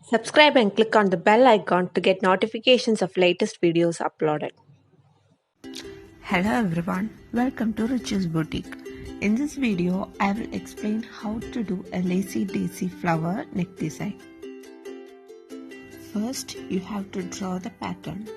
Subscribe and click on the bell icon to get notifications of latest videos uploaded. Hello everyone, welcome to Richus Boutique. In this video, I will explain how to do a Laisy Daisy flower neck design. First, you have to draw the pattern.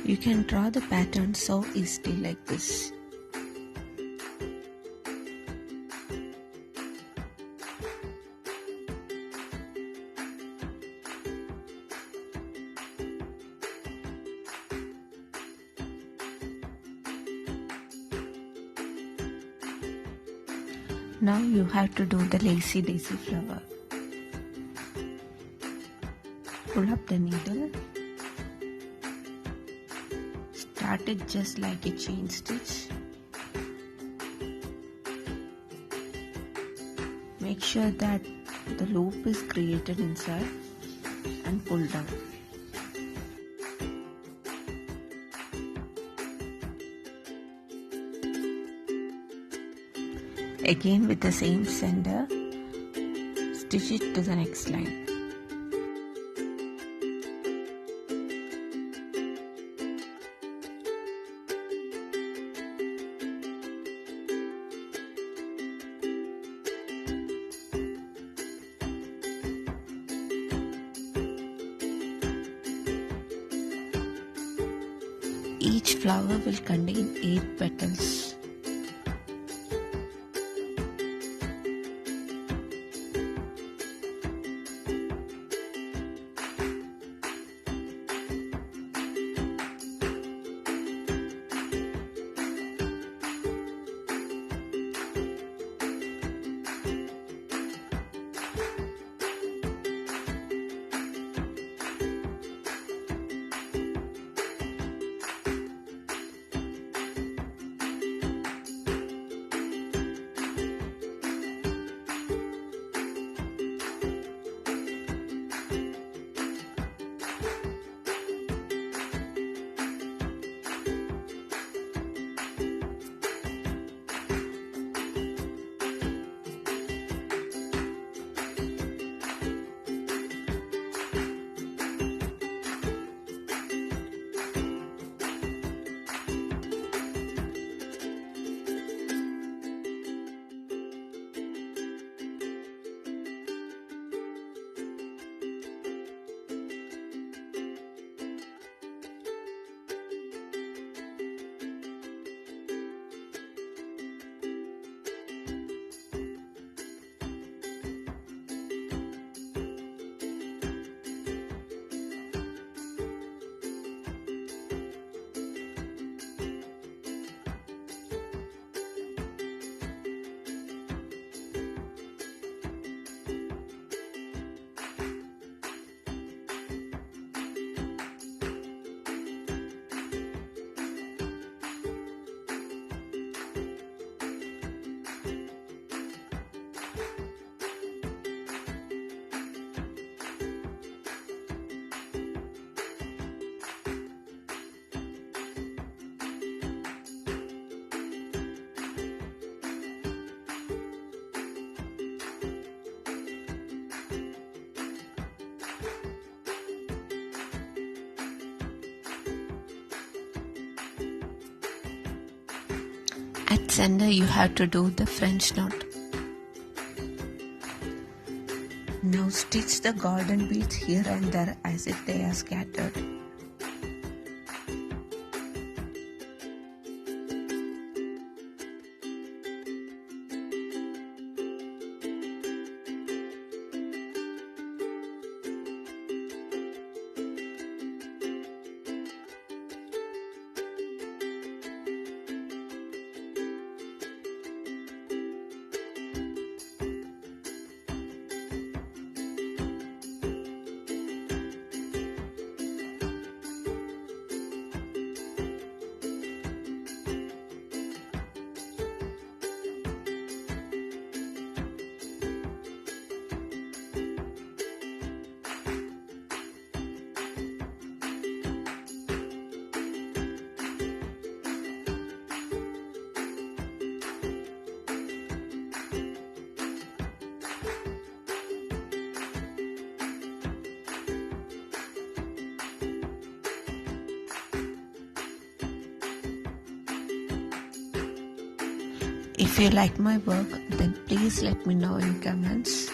You can draw the pattern so easily like this. Now you have to do the Laisy Daisy flower. Pull up the needle. Start it just like a chain stitch. Make sure that the loop is created inside and pull down. Again with the same sender, stitch it to the next line. Each flower will contain 8 petals. At center you have to do the French knot. Now stitch the golden beads here and there as if they are scattered. If you like my work, then please let me know in comments.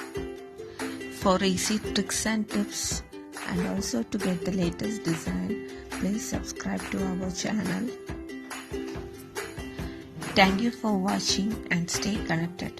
For easy tricks and tips and also to get the latest design, please subscribe to our channel. Thank you for watching and stay connected.